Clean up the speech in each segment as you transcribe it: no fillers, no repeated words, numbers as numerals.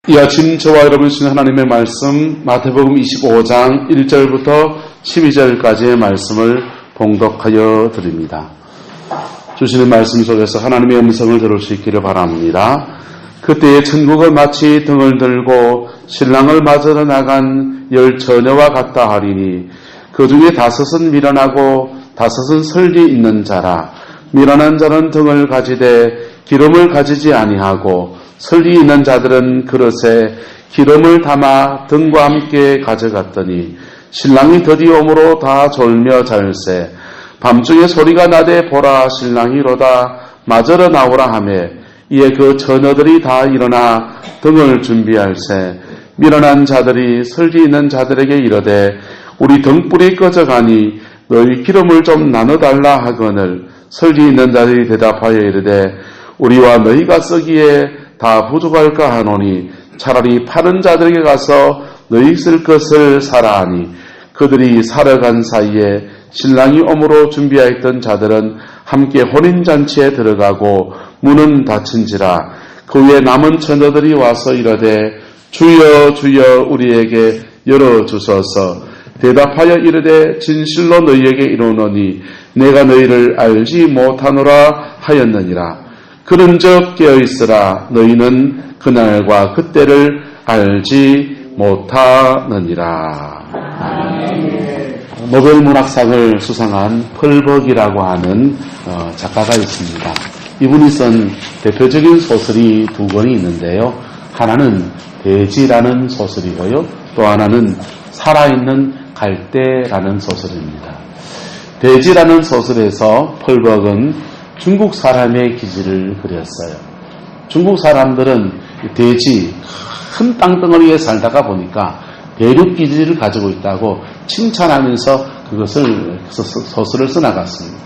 이 아침 저와 여러분 주신 하나님의 말씀 마태복음 25장 1절부터 12절까지의 말씀을 봉독하여 드립니다. 주시는 말씀 속에서 하나님의 음성을 들을 수 있기를 바랍니다. 그때에 천국은 마치 등을 들고 신랑을 맞으러 나간 10 처녀와 같다 하리니 그 중에 5은 미련하고 5은 설리 있는 자라. 미련한 자는 등을 가지되 기름을 가지지 아니하고 설리 있는 자들은 그릇에 기름을 담아 등과 함께 가져갔더니 신랑이 드디어 오므로 다 졸며 잘세. 밤중에 소리가 나되 보라 신랑이 이로다 맞으러 나오라 하매 이에 그 처녀들이 다 일어나 등을 준비할세. 미련한 자들이 설리 있는 자들에게 이르되 우리 등불이 꺼져가니 너희 기름을 좀 나눠달라 하거늘 설리 있는 자들이 대답하여 이르되 우리와 너희가 쓰기에 다 부족할까 하노니 차라리 파는 자들에게 가서 너희 쓸 것을 사라 하니 그들이 사러 간 사이에 신랑이 오므로 준비하였던 자들은 함께 혼인잔치에 들어가고 문은 닫힌지라. 그 후에 남은 처녀들이 와서 이르되 주여 주여 우리에게 열어주소서. 대답하여 이르되 진실로 너희에게 이르노니 내가 너희를 알지 못하노라 하였느니라. 그런즉 깨어있으라. 너희는 그날과 그때를 알지 못하느니라. 노벨 문학상을 수상한 펄벅이라고 하는 작가가 있습니다. 이분이 쓴 대표적인 소설이 2권이 있는데요. 하나는 돼지라는 소설이고요. 또 하나는 살아있는 갈대라는 소설입니다. 돼지라는 소설에서 펄벅은 중국 사람의 기질을 그렸어요. 중국 사람들은 돼지, 큰 땅덩어리에 살다가 보니까 대륙 기질을 가지고 있다고 칭찬하면서 그것을 소설을 써나갔습니다.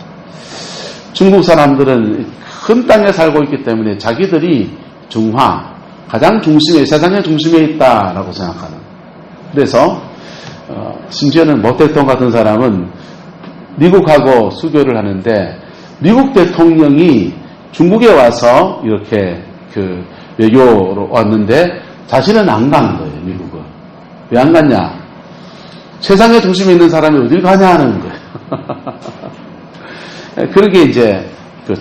중국 사람들은 큰 땅에 살고 있기 때문에 자기들이 중화, 가장 중심에, 세상의 중심에 있다라고 생각하는. 그래서 심지어는 모 대통령 같은 사람은 미국하고 수교를 하는데 미국 대통령이 중국에 와서 이렇게 외교로 왔는데 자신은 안 간 거예요, 미국은. 왜 안 갔냐? 세상의 중심에 있는 사람이 어딜 가냐 하는 거예요. 그렇게 이제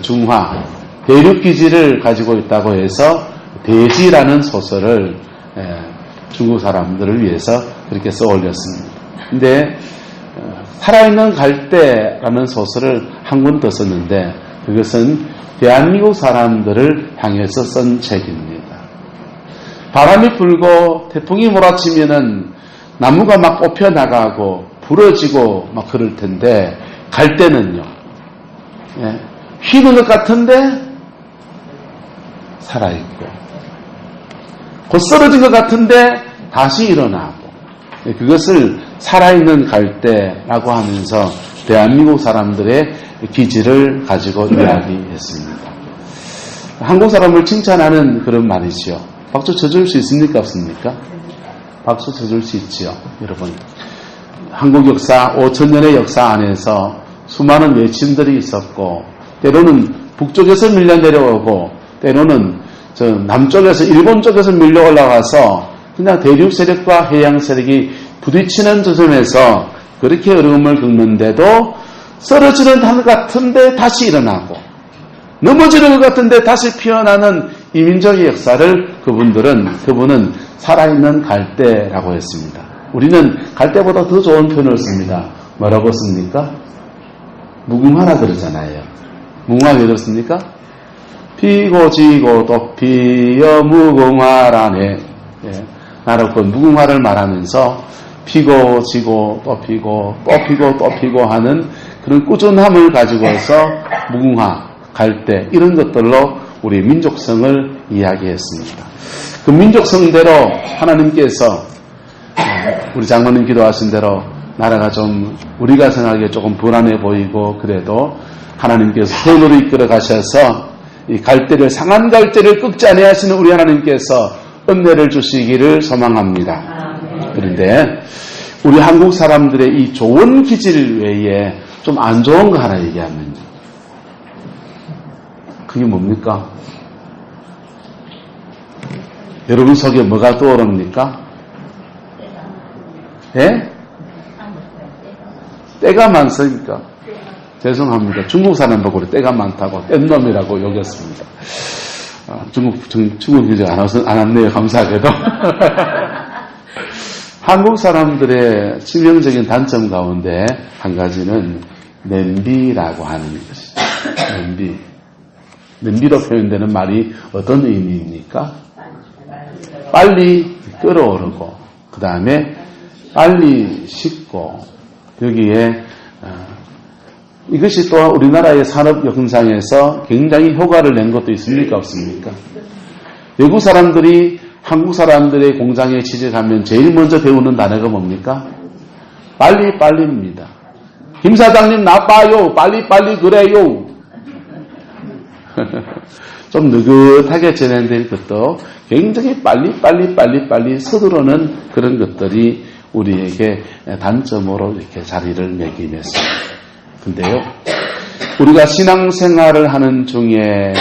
중화, 대륙 기질을 가지고 있다고 해서 돼지라는 소설을 중국 사람들을 위해서 그렇게 써 올렸습니다. 근데 살아있는 갈대라는 소설을 한 권 더 썼는데 그것은 대한민국 사람들을 향해서 쓴 책입니다. 바람이 불고 태풍이 몰아치면은 나무가 막 뽑혀나가고 부러지고 막 그럴 텐데 갈대는요, 휘는 것 같은데 살아있고 곧 쓰러진 것 같은데 다시 일어나고 그것을 살아있는 갈대라고 하면서 대한민국 사람들의 기질을 가지고 이야기했습니다. 한국 사람을 칭찬하는 그런 말이지요. 박수 쳐줄 수 있습니까? 없습니까? 박수 쳐줄 수 있지요. 여러분, 한국 역사 5,000년의 역사 안에서 수많은 외침들이 있었고 때로는 북쪽에서 밀려 내려오고 때로는 남쪽에서 일본 쪽에서 밀려 올라가서 그냥 대륙 세력과 해양 세력이 부딪히는 지점에서 그렇게 어려움을 겪는데도 쓰러지는 것 같은데 다시 일어나고 넘어지는 것 같은데 다시 피어나는 이민족의 역사를 그분은 살아있는 갈대라고 했습니다. 우리는 갈대보다 더 좋은 표현을 씁니다. 뭐라고 씁니까? 무궁화라 그러잖아요. 무궁화 왜 그렇습니까? 피고 지고 또 피어 무궁화라네. 나라고 무궁화를 말하면서 피고 지고 또 피고 또 피고 또 피고 하는 그런 꾸준함을 가지고서 무궁화, 갈대 이런 것들로 우리 민족성을 이야기했습니다. 그 민족성대로 하나님께서 우리 장로님 기도하신 대로 나라가 좀 우리가 생각하기에 조금 불안해 보이고 그래도 하나님께서 선으로 이끌어 가셔서 이 갈대를 상한 갈대를 꺾지 아니하시는 우리 하나님께서 은혜를 주시기를 소망합니다. 그런데 우리 한국 사람들의 이 좋은 기질 외에 좀 안 좋은 거 하나 얘기하면요. 그게 뭡니까? 여러분 속에 뭐가 떠오릅니까? 예? 때가 많습니까? 죄송합니다. 중국 사람 보고 때가 많다고 뗀놈이라고 여겼습니다. 중국 이제 안 왔네요. 감사하게도. 한국 사람들의 치명적인 단점 가운데 한 가지는 냄비라고 하는 것이죠. 냄비로 표현되는 말이 어떤 의미입니까? 빨리 끓어오르고 그 다음에 빨리 식고 여기에 이것이 또 우리나라의 산업 현상에서 굉장히 효과를 낸 것도 있습니까? 없습니까? 외국 사람들이 한국 사람들의 공장에 취직하면 제일 먼저 배우는 단어가 뭡니까? 빨리입니다. 김 사장님 나빠요. 빨리 그래요. 좀 느긋하게 진행될 것도 굉장히 빨리 서두르는 그런 것들이 우리에게 단점으로 이렇게 자리를 매김했습니다. 근데요, 우리가 신앙생활을 하는 중에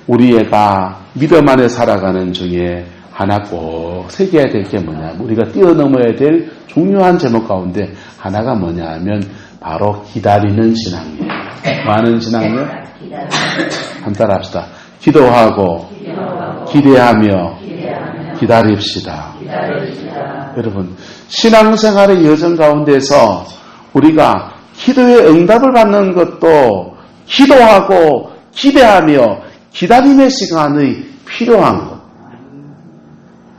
우리가 믿음 안에 살아가는 중에 하나 꼭 새겨야 될 게 뭐냐, 우리가 뛰어넘어야 될 중요한 제목 가운데 하나가 뭐냐 하면 바로 기다리는 신앙이에요. 많은 신앙이요? 한 따라 합시다. 기도하고 기대하며 기다립시다. 여러분, 신앙생활의 여정 가운데서 우리가 기도의 응답을 받는 것도 기도하고 기대하며 기다림의 시간이 필요한 것.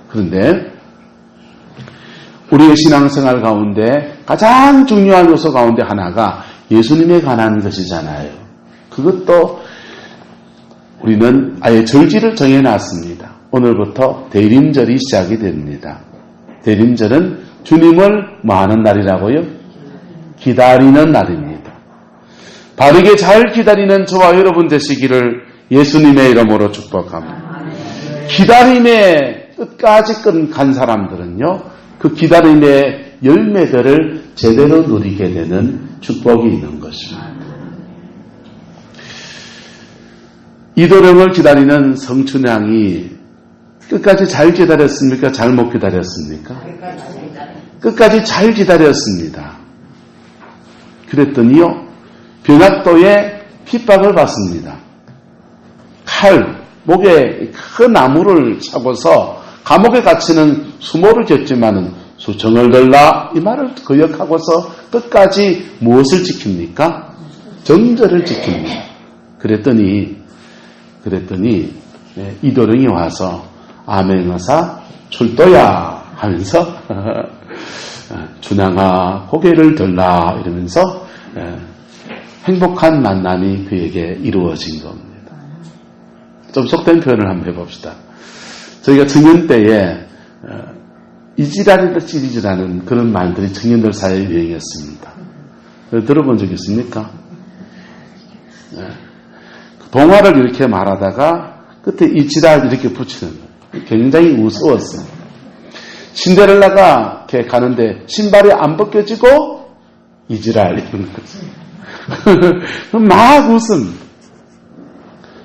그런데 우리의 신앙생활 가운데 가장 중요한 요소 가운데 하나가 예수님에 관한 것이잖아요. 그것도 우리는 아예 절기를 정해놨습니다. 오늘부터 대림절이 시작이 됩니다. 대림절은 주님을 뭐하는 날이라고요? 기다리는 날입니다. 바르게 잘 기다리는 저와 여러분 되시기를 예수님의 이름으로 축복합니다. 기다림의 끝까지 간 사람들은요, 그 기다림의 열매들을 제대로 누리게 되는 축복이 있는 것입니다. 이도령을 기다리는 성춘향이 끝까지 잘 기다렸습니까? 잘못 기다렸습니까? 끝까지 잘 기다렸습니다. 그랬더니요, 변학도에 핍박을 받습니다. 칼, 목에 큰 나무를 차고서 감옥에 갇히는 수모를 겪지만은 수청을 들라 이 말을 거역하고서 끝까지 무엇을 지킵니까? 정절을 지킵니다. 그랬더니 이도령이 와서 아멘어사 출도야 하면서 준양아 고개를 들라 이러면서 행복한 만남이 그에게 이루어진 겁니다. 좀 속된 표현을 한번 해봅시다. 저희가 청년 때에 이지랄이다 찌리지라는 그런 말들이 청년들 사이에 유행했습니다. 들어본 적 있습니까? 동화를 이렇게 말하다가 끝에 이지랄 이렇게 붙이는 거예요. 굉장히 우스웠어요. 신데렐라가 이렇게 가는데 신발이 안 벗겨지고 이지랄 이런 거죠. 막 웃음.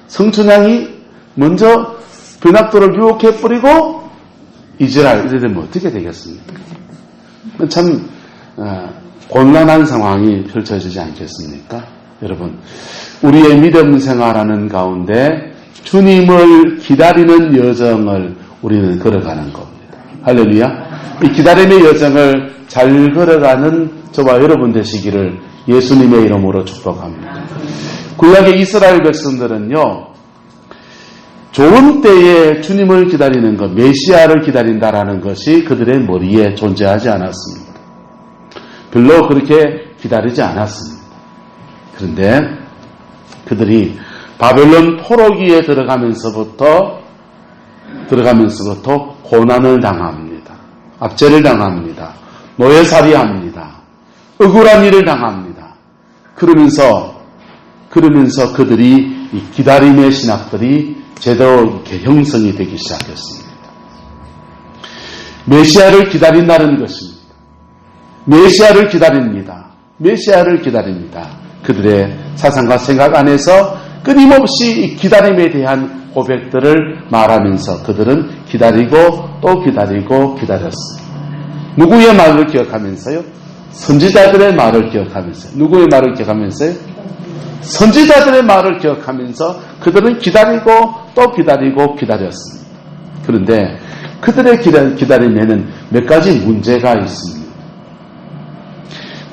성춘향이 먼저 변학도를 유혹해 뿌리고 이지랄 이래 되면 어떻게 되겠습니까? 참 곤란한 상황이 펼쳐지지 않겠습니까? 여러분, 우리의 믿음 생활하는 가운데 주님을 기다리는 여정을 우리는 걸어가는 겁니다. 할렐루야. 이 기다림의 여정을 잘 걸어가는 저와 여러분 되시기를 예수님의 이름으로 축복합니다. 구약의 이스라엘 백성들은요, 좋은 때에 주님을 기다리는 것, 메시아를 기다린다라는 것이 그들의 머리에 존재하지 않았습니다. 별로 그렇게 기다리지 않았습니다. 그런데 그들이 바벨론 포로기에 들어가면서부터 고난을 당합니다. 압제를 당합니다. 노예살이합니다. 억울한 일을 당합니다. 그러면서 그들이 이 기다림의 신학들이 제대로 이렇게 형성이 되기 시작했습니다. 메시아를 기다린다는 것입니다. 메시아를 기다립니다. 그들의 사상과 생각 안에서 끊임없이 기다림에 대한 고백들을 말하면서 그들은 기다리고 또 기다리고 기다렸어요. 누구의 말을 기억하면서요? 선지자들의 말을 기억하면서요. 누구의 말을 기억하면서요? 선지자들의 말을 기억하면서 그들은 기다리고 또 기다리고 기다렸습니다. 그런데 그들의 기다림에는 몇 가지 문제가 있습니다.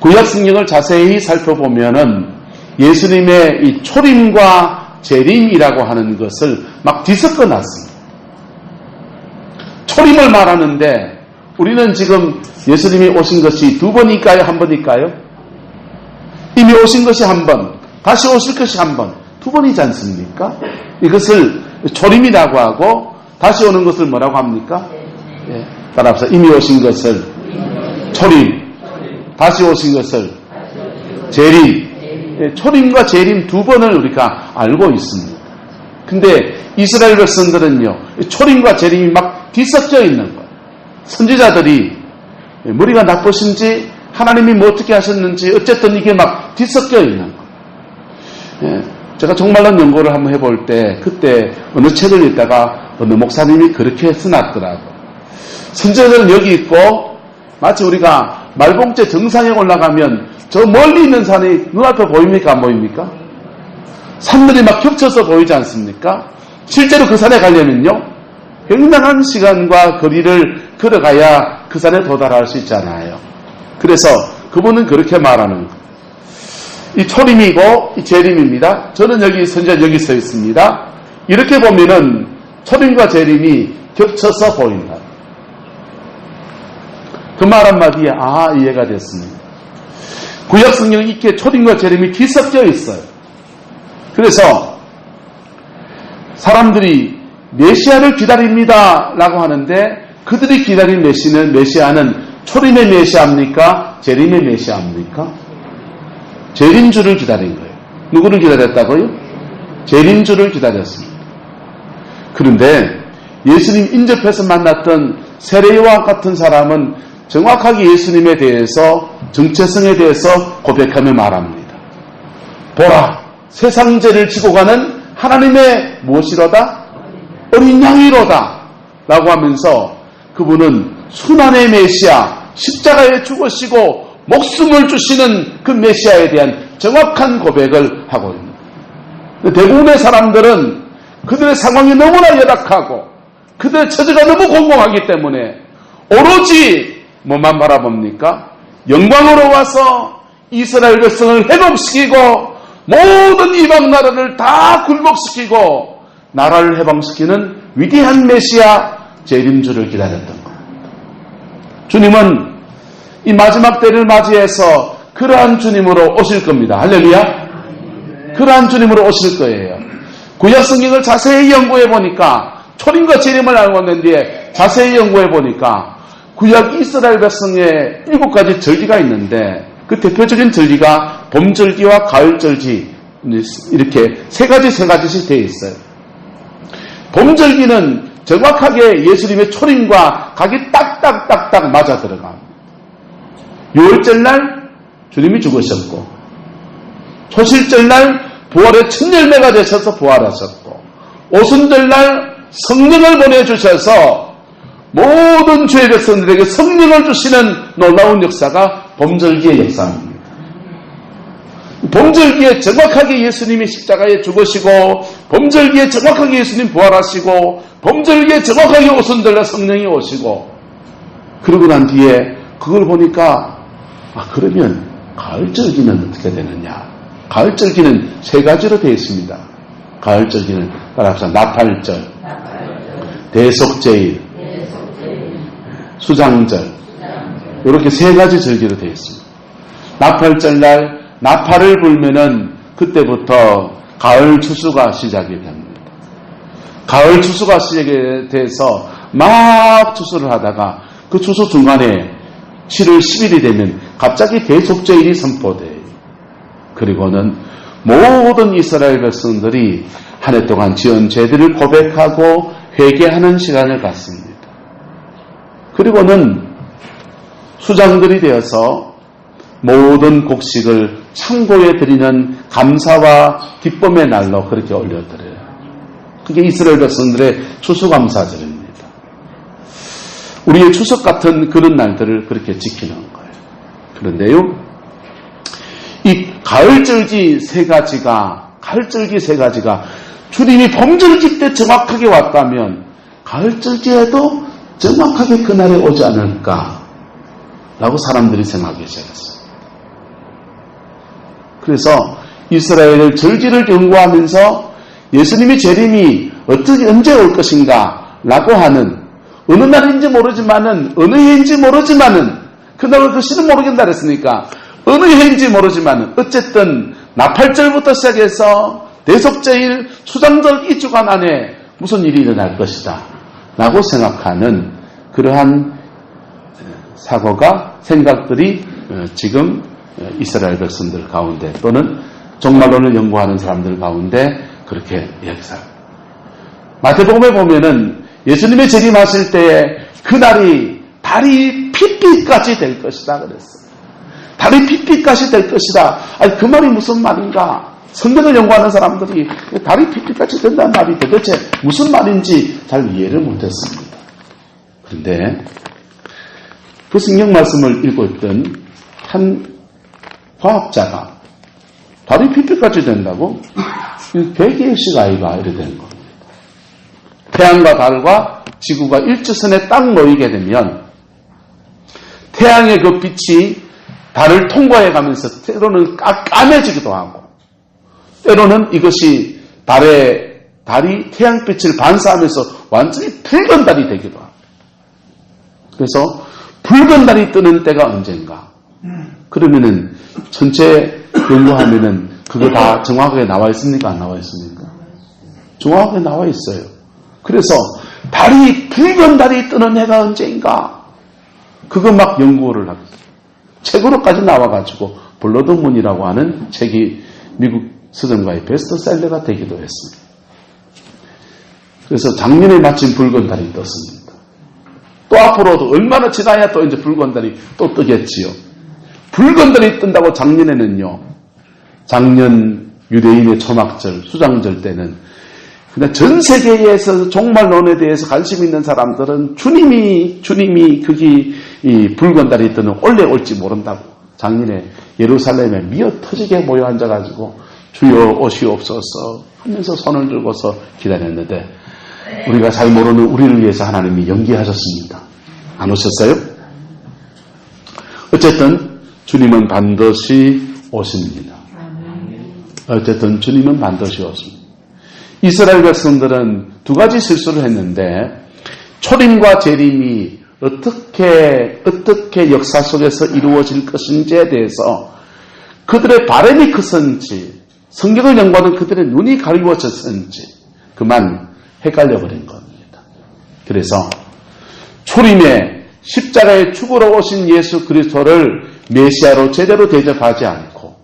구약 성경을 자세히 살펴보면은 예수님의 이 초림과 재림이라고 하는 것을 막 뒤섞어 놨습니다. 초림을 말하는데 우리는 지금 예수님이 오신 것이 두 번일까요? 한 번일까요? 이미 오신 것이 한 번, 다시 오실 것이 한 번, 두 번이지 않습니까? 이것을 초림이라고 하고 다시 오는 것을 뭐라고 합니까? 예, 따라서 이미 오신 것을 초림, 다시 오신 것을 재림. 예, 초림과 재림 두 번을 우리가 알고 있습니다. 근데 이스라엘 백성들은요, 초림과 재림이 막 뒤섞여 있는 거예요. 선지자들이 머리가 나쁘신지 하나님이 뭐 어떻게 하셨는지 어쨌든 이게 막 뒤섞여 있는 거예요. 예, 제가 정말로 연구를 한번 해볼 때 그때 어느 책을 읽다가 어느 목사님이 그렇게 써놨더라고요. 선지자들은 여기 있고 마치 우리가 말봉제 정상에 올라가면 저 멀리 있는 산이 눈앞에 보입니까? 안 보입니까? 산들이 막 겹쳐서 보이지 않습니까? 실제로 그 산에 가려면요, 굉장한 시간과 거리를 걸어가야 그 산에 도달할 수 있잖아요. 그래서 그분은 그렇게 말하는 거예요. 이 초림이고 이 재림입니다. 저는 여기 선지자 여기 서 있습니다. 이렇게 보면은 초림과 재림이 겹쳐서 보인다. 그 말 한마디에 이해가 됐습니다. 구약 성경은 이렇게 초림과 재림이 뒤섞여 있어요. 그래서 사람들이 메시아를 기다립니다 라고 하는데 그들이 기다린 메시아는 초림의 메시아입니까? 재림의 메시아입니까? 재림주를 기다린 거예요. 누구를 기다렸다고요? 재림주를 기다렸습니다. 그런데 예수님 인접해서 만났던 세례요한 같은 사람은 정확하게 예수님에 대해서 정체성에 대해서 고백하며 말합니다. 보라, 세상 죄를 지고 가는 하나님의 무엇이로다? 어린 양이로다 라고 하면서 그분은 순환의 메시아, 십자가에 죽으시고 목숨을 주시는 그 메시아에 대한 정확한 고백을 하고 있습니다. 대부분의 사람들은 그들의 상황이 너무나 열악하고 그들의 처지가 너무 공공하기 때문에 오로지 뭐만 바라봅니까? 영광으로 와서 이스라엘 백성을 회복시키고 모든 이방 나라를 다 굴복시키고 나라를 해방시키는 위대한 메시아 재림주를 기다렸던 겁니다. 주님은 이 마지막 때를 맞이해서 그러한 주님으로 오실 겁니다. 할렐루야. 그러한 주님으로 오실 거예요. 구약 성경을 자세히 연구해 보니까 초림과 재림을 알고 있는데 자세히 연구해 보니까 구약 이스라엘 백성의 7가지 절기가 있는데 그 대표적인 절기가 봄절기와 가을절기 이렇게 세 가지씩 되어 있어요. 봄절기는 정확하게 예수님의 초림과 각이 딱딱딱딱 맞아 들어갑니다. 6월절날 주님이 죽으셨고 초실절날 부활의 첫 열매가 되셔서 부활하셨고 오순절날 성령을 보내주셔서 모든 죄의 백성들에게 성령을 주시는 놀라운 역사가 봄절기의 역사입니다. 봄절기에 정확하게 예수님이 십자가에 죽으시고 봄절기에 정확하게 예수님 부활하시고 봄절기에 정확하게 오순절날 성령이 오시고 그러고 난 뒤에 그걸 보니까 그러면 가을절기는 어떻게 되느냐? 가을절기는 세 가지로 되어 있습니다. 가을절기는 따라서 나팔절, 대속제일, 수장절 이렇게 세 가지 절기로 되어 있습니다. 나팔절날 나팔을 불면은 그때부터 가을 추수가 시작이 됩니다. 가을 추수가 시작이 돼서 막 추수를 하다가 그 추수 중간에 7월 10일이 되면 갑자기 대속제일이 선포돼요. 그리고는 모든 이스라엘 백성들이 한 해 동안 지은 죄들을 고백하고 회개하는 시간을 갖습니다. 그리고는 수장들이 되어서 모든 곡식을 창고에 드리는 감사와 기쁨의 날로 그렇게 올려드려요. 그게 이스라엘 백성들의 추수감사절입니다. 우리의 추석 같은 그런 날들을 그렇게 지키는 거예요. 그런데요, 이 가을절기 세 가지가 주님이 범절기 때 정확하게 왔다면 가을절기에도 정확하게 그날에 오지 않을까라고 사람들이 생각하기 시작했어요. 그래서 이스라엘의 절기를 연구하면서 예수님의 재림이 언제 올 것인가 라고 하는, 어느 날인지 모르지만은, 어느 해인지 모르지만은, 그날을 글씨는 모르겠다 그랬으니까 어느 해인지 모르지만은 어쨌든 나팔절부터 시작해서 대속제일, 수장절 이 주간 안에 무슨 일이 일어날 것이다 라고 생각하는 그러한 생각들이 지금 이스라엘 백성들 가운데 또는 종말론을 연구하는 사람들 가운데 그렇게 이야기합니다. 마태복음에 보면은 예수님의 재림하실 때에 그날이 달이 핏빛까지 될 것이다 그랬어요. 달이 핏빛까지 될 것이다. 아니, 그 말이 무슨 말인가? 성경을 연구하는 사람들이 달이 핏빛까지 된다는 말이 도대체 무슨 말인지 잘 이해를 못했습니다. 그런데 그 성경 말씀을 읽고 있던 한 과학자가 달이 핏빛까지 된다고? 개기의식 아이가 이래 되는 겁니다. 태양과 달과 지구가 일직선에 딱 모이게 되면 태양의 그 빛이 달을 통과해 가면서 때로는 까매지기도 하고 때로는 이것이 달이 태양빛을 반사하면서 완전히 붉은 달이 되기도 하고, 그래서 붉은 달이 뜨는 때가 언젠가? 그러면은 전체 연구하면은 그거 다 정확하게 나와 있습니까? 안 나와 있습니까? 정확하게 나와 있어요. 그래서 붉은 달이 뜨는 해가 언제인가? 그거 막 연구를 하고 책으로까지 나와가지고 블러드문이라고 하는 책이 미국 서점가의 베스트셀러가 되기도 했습니다. 그래서 작년에 마침 붉은 달이 떴습니다. 또 앞으로도 얼마나 지나야 또 이제 붉은 달이 또 뜨겠지요. 붉은 달이 뜬다고 작년 유대인의 초막절, 수장절 때는 그냥 전 세계에서 종말론에 대해서 관심 있는 사람들은 주님이 거기 이 붉은 달이 뜨는 올래 올지 모른다고 작년에 예루살렘에 미어 터지게 모여 앉아가지고 주여 오시옵소서 하면서 손을 들고서 기다렸는데 우리가 잘 모르는 우리를 위해서 하나님이 연기하셨습니다. 안 오셨어요? 어쨌든 주님은 반드시 오십니다. 이스라엘 백성들은 두 가지 실수를 했는데 초림과 재림이 어떻게 역사 속에서 이루어질 것인지에 대해서 그들의 바람이 컸는지 성경을 연구하는 그들의 눈이 가리워졌는지 그만 헷갈려버린 겁니다. 그래서 초림에 십자가에 죽으러 오신 예수 그리스도를 메시아로 제대로 대접하지 않고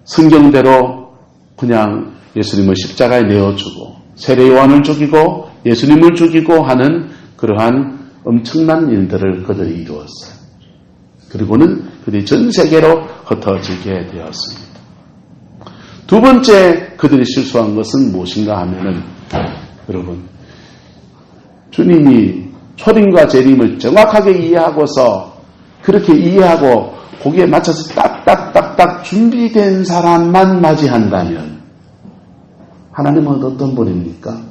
성경대로 그냥 예수님을 십자가에 내어주고 세례 요한을 죽이고 예수님을 죽이고 하는 그러한 엄청난 일들을 그들이 이루었어요. 그리고는 그들이 전 세계로 흩어지게 되었습니다. 두 번째 그들이 실수한 것은 무엇인가 하면은 여러분 주님이 초림과 재림을 정확하게 이해하고서 그렇게 이해하고 거기에 맞춰서 딱딱딱딱 준비된 사람만 맞이한다면 하나님은 어떤 분입니까?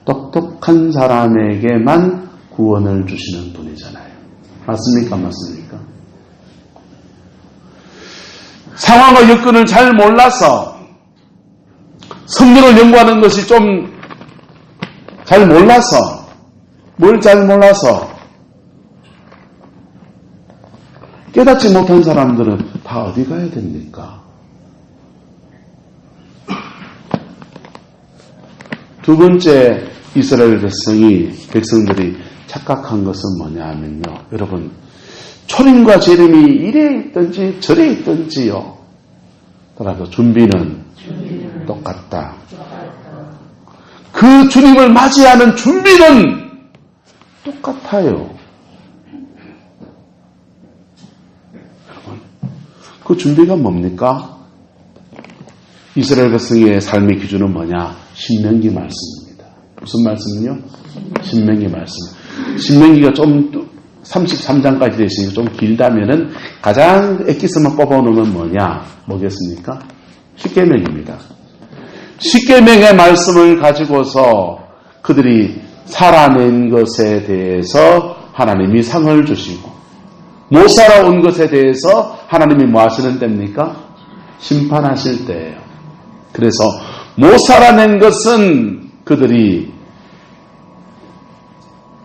똑똑한 사람에게만 구원을 주시는 분이잖아요. 맞습니까? 맞습니까? 상황과 여건을 잘 몰라서 성경을 연구하는 것이 좀 잘 몰라서 뭘 잘 몰라서 깨닫지 못한 사람들은 다 어디 가야 됩니까? 두 번째 이스라엘 백성들이 착각한 것은 뭐냐 하면요. 여러분 초림과 재림이 이래 있든지 저래 있든지요. 따라서 준비는 똑같다. 그 주님을 맞이하는 준비는 똑같아요. 그 준비가 뭡니까? 이스라엘 백성의 삶의 기준은 뭐냐? 신명기 말씀입니다. 무슨 말씀이요? 신명기 말씀. 신명기가 좀 33장까지 되시니까 좀 길다면은 가장 엑기스만 뽑아놓으면 뭐겠습니까? 십계명입니다. 십계명의 말씀을 가지고서 그들이 살아낸 것에 대해서 하나님이 상을 주시고, 못 살아온 것에 대해서 하나님이 뭐 하시는 때입니까? 심판하실 때예요. 그래서 못 살아낸 것은 그들이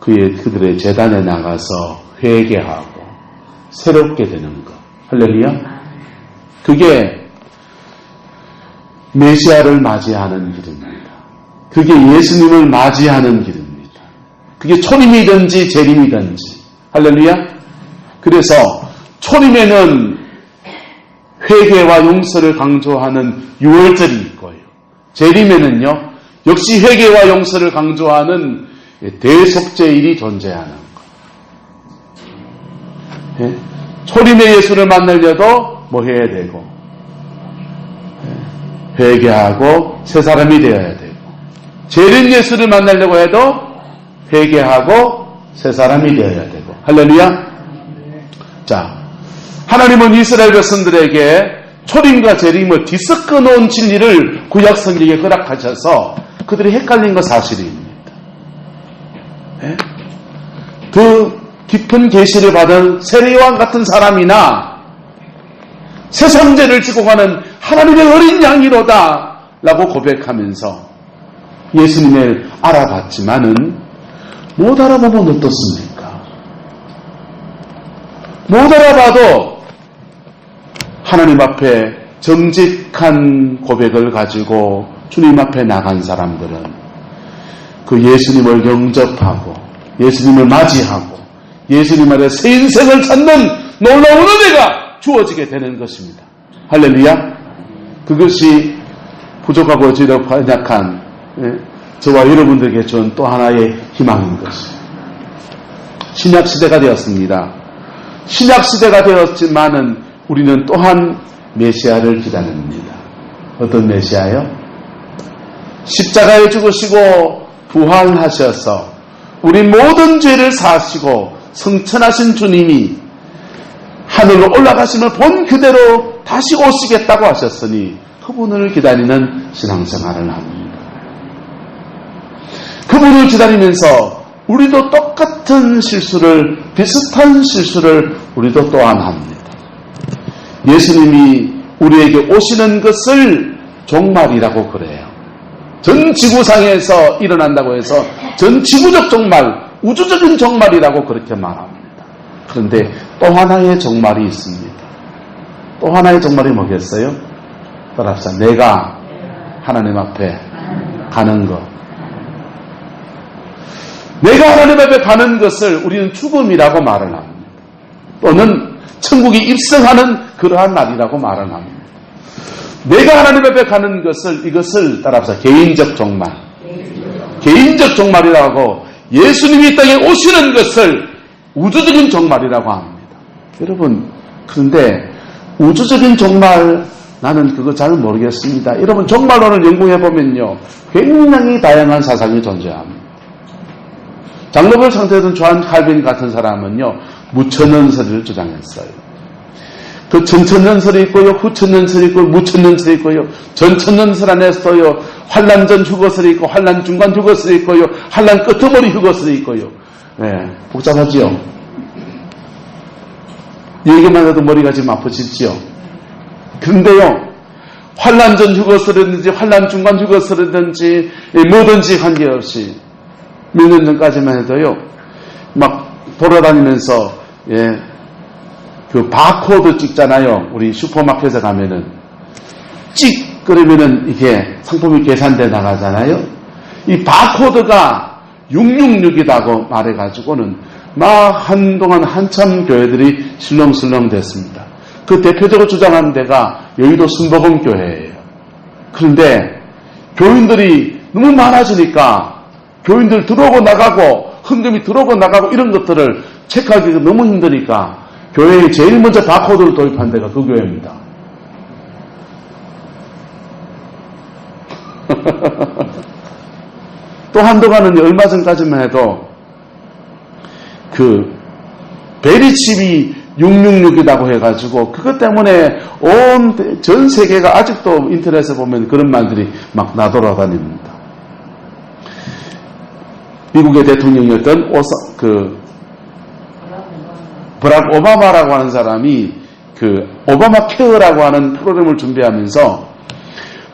그들의 제단에 나가서 회개하고 새롭게 되는 것. 할렐루야. 그게 메시아를 맞이하는 길입니다. 그게 예수님을 맞이하는 길입니다. 그게 초림이든지 재림이든지. 할렐루야. 그래서 초림에는 회개와 용서를 강조하는 유월절이 있고요. 재림에는요, 역시 회개와 용서를 강조하는 대속죄일이 존재하는 것. 예? 초림의 예수를 만나려도 뭐 해야 되고, 회개하고 새 사람이 되어야 되고, 재림 예수를 만나려고 해도 회개하고 새 사람이 되어야 되고. 할렐루야. 자, 하나님은 이스라엘 백성들에게 초림과 재림을 뒤섞어 놓은 진리를 구약 성경에 허락하셔서 그들이 헷갈린 거 사실입니다. 네? 그 깊은 계시를 받은 세례요한 같은 사람이나 세상죄를 지고 가는 하나님의 어린 양이로다 라고 고백하면서 예수님을 알아봤지만은 못 알아보면 어떻습니까? 못 알아봐도 하나님 앞에 정직한 고백을 가지고 주님 앞에 나간 사람들은 그 예수님을 영접하고 예수님을 맞이하고 예수님 안에 새 인생을 찾는 놀라운 은혜가 주어지게 되는 것입니다. 할렐루야. 그것이 부족하고 연약한 저와 여러분들에게 준 또 하나의 희망인 것입니다. 신약시대가 되었습니다. 신약시대가 되었지만은 우리는 또한 메시아를 기다립니다. 어떤 메시아요? 십자가에 죽으시고 부활하셔서 우리 모든 죄를 사하시고 성천하신 주님이 하늘로 올라가심을 본 그대로 다시 오시겠다고 하셨으니 그분을 기다리는 신앙생활을 합니다. 그분을 기다리면서 우리도 똑같은 실수를, 비슷한 실수를 우리도 또한 합니다. 예수님이 우리에게 오시는 것을 종말이라고 그래요. 전 지구상에서 일어난다고 해서 전 지구적 종말, 우주적인 종말이라고 그렇게 말합니다. 그런데 또 하나의 종말이 있습니다. 또 하나의 종말이 뭐겠어요? 따라합시다. 내가 하나님 앞에 가는 것. 내가 하나님 앞에 가는 것을 우리는 죽음이라고 말을 합니다. 또는 천국이 입성하는 그러한 날이라고 말을 합니다. 내가 하나님 앞에 가는 것을, 이것을 따라합시다. 개인적 종말. 개인적 종말이라고, 예수님이 이 땅에 오시는 것을 우주적인 종말이라고 합니다. 여러분, 그런데 우주적인 종말, 나는 그거 잘 모르겠습니다. 여러분, 종말론을 연구해보면요, 굉장히 다양한 사상이 존재합니다. 장로별 상태던 조한 칼빈 같은 사람은요, 무천년설을 주장했어요. 그 전천년설이 있고요, 후천년설이 있고, 무천년설이 있고요, 전천년설 안에서요, 환란 전 휴거설이 있고, 환란 중간 휴거설이 있고요, 환란 끄트머리 휴거설이 있고요. 네, 복잡하지요? 얘기만 해도 머리가 지금 아프시지요? 그런데요, 환란 전 휴거설이든지, 환란 중간 휴거설이든지, 뭐든지 관계없이, 몇 년 전까지만 해도요, 막 돌아다니면서, 그 바코드 찍잖아요. 우리 슈퍼마켓에 가면은. 그러면은 이게 상품이 계산돼 나가잖아요. 이 바코드가 666이라고 말해가지고는 막 한동안 한참 교회들이 슬렁슬렁 됐습니다. 그 대표적으로 주장하는 데가 여의도 순복음 교회예요. 그런데 교인들이 너무 많아지니까 교인들 들어오고 나가고 헌금이 들어오고 나가고 이런 것들을 체크하기가 너무 힘드니까 교회에 제일 먼저 바코드를 도입한 데가 그 교회입니다. 또 한동안은 얼마 전까지만 해도 그 베리칩이 666이라고 해가지고 그것 때문에 온 전 세계가 아직도 인터넷에 보면 그런 말들이 막 나돌아다닙니다. 미국의 대통령이었던 버락 오바마라고 하는 사람이 그 오바마 케어라고 하는 프로그램을 준비하면서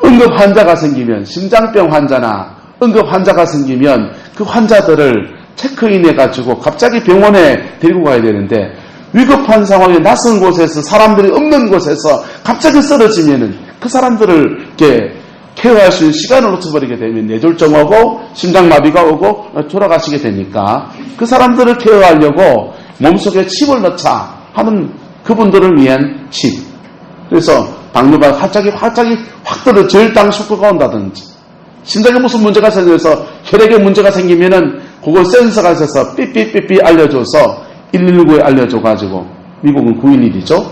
응급 환자가 생기면 심장병 환자나 응급 환자가 생기면 그 환자들을 체크인해가지고 갑자기 병원에 데리고 가야 되는데 위급한 상황에 낯선 곳에서 사람들이 없는 곳에서 갑자기 쓰러지면은 그 사람들을 이렇게 케어할 수 있는 시간을 놓쳐버리게 되면 뇌졸중 오고 심장마비가 오고 돌아가시게 되니까 그 사람들을 케어하려고 몸속에 칩을 넣자 하는 그분들을 위한 칩. 그래서 당뇨가 갑자기 확 들어 절당 쇼크가 온다든지 심장에 무슨 문제가 생겨서 혈액에 문제가 생기면은 그걸 센서가 있어서 삐삐삐삐 알려줘서 119에 알려줘가지고 미국은 911이죠.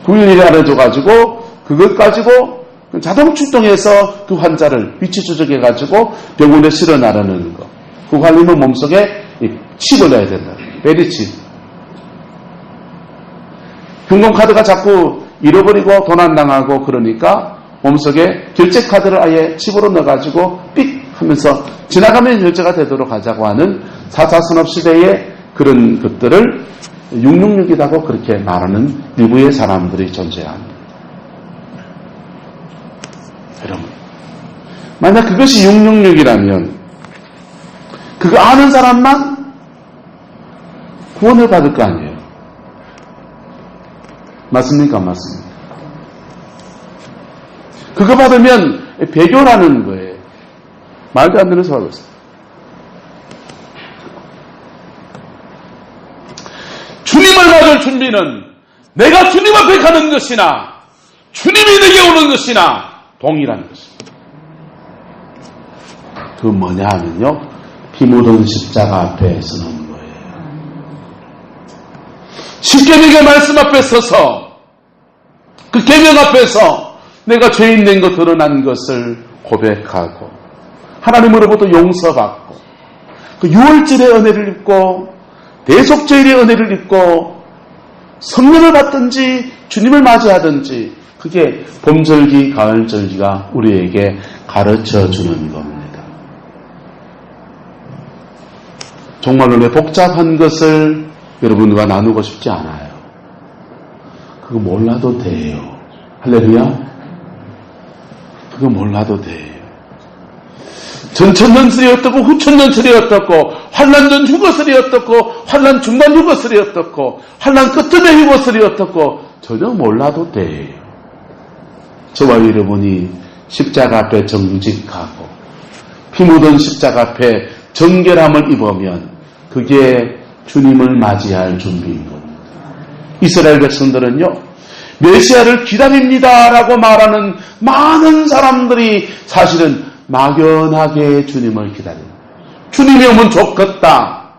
911에 알려줘가지고 그것 가지고 자동 출동해서 그 환자를 위치 조작해가지고 병원에 실어 나르는 거. 그 관리는 몸속에 칩을 넣어야 된다. 베리칩. 금융카드가 자꾸 잃어버리고 돈 안 나가고 그러니까 몸속에 결제카드를 아예 칩으로 넣어가지고 삑 하면서 지나가면 결제가 되도록 하자고 하는 4차 산업시대의 그런 것들을 666이라고 그렇게 말하는 일부의 사람들이 존재합니다. 여러분, 만약 그것이 666이라면 그거 아는 사람만 구원을 받을 거 아니에요. 맞습니까? 맞습니까? 그거 받으면 배교라는 거예요. 말도 안 되는 소리를 했어요. 주님을 맞을 준비는 내가 주님 앞에 가는 것이나 주님이 내게 오는 것이나 동일한 것입니다. 그 뭐냐 하면요. 피 묻은 십자가 앞에 서는 거예요. 십계명의 말씀 앞에 서서 그 계명 앞에서 내가 죄인 된 것 드러난 것을 고백하고 하나님으로부터 용서받고 그 유월절의 은혜를 입고 대속죄의 은혜를 입고 성령을 받든지 주님을 맞이하든지 그게 봄절기, 가을절기가 우리에게 가르쳐주는 겁니다. 정말로 내 복잡한 것을 여러분과 나누고 싶지 않아요. 그거 몰라도 돼요. 할렐루야. 그거 몰라도 돼요. 전천년설이 어떻고 후천년설이 어떻고 환난 전 휴거설이 어떻고 환난 중간 휴거설이 어떻고 환난 끝쯤의 휴거설이 어떻고 전혀 몰라도 돼요. 저와 여러분이 십자가 앞에 정직하고 피 묻은 십자가 앞에 정결함을 입으면 그게 주님을 맞이할 준비인 겁니다. 이스라엘 백성들은요, 메시아를 기다립니다라고 말하는 많은 사람들이 사실은 막연하게 주님을 기다립니다. 주님이 오면 좋겠다.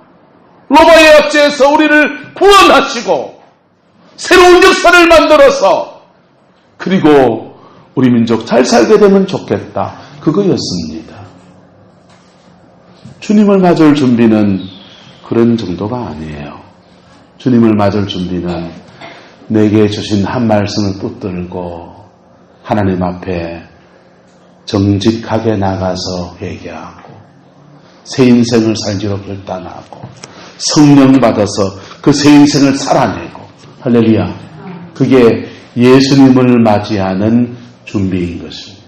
로마의 압제에서 우리를 구원하시고 새로운 역사를 만들어서 그리고 우리 민족 잘 살게 되면 좋겠다. 그거였습니다. 주님을 맞을 준비는 그런 정도가 아니에요. 주님을 맞을 준비는 내게 주신 한 말씀을 붙들고 하나님 앞에 정직하게 나가서 회개하고 새 인생을 살기로 결단하고 성령 받아서 그 새 인생을 살아내고 할렐루야. 그게 예수님을 맞이하는 준비인 것입니다.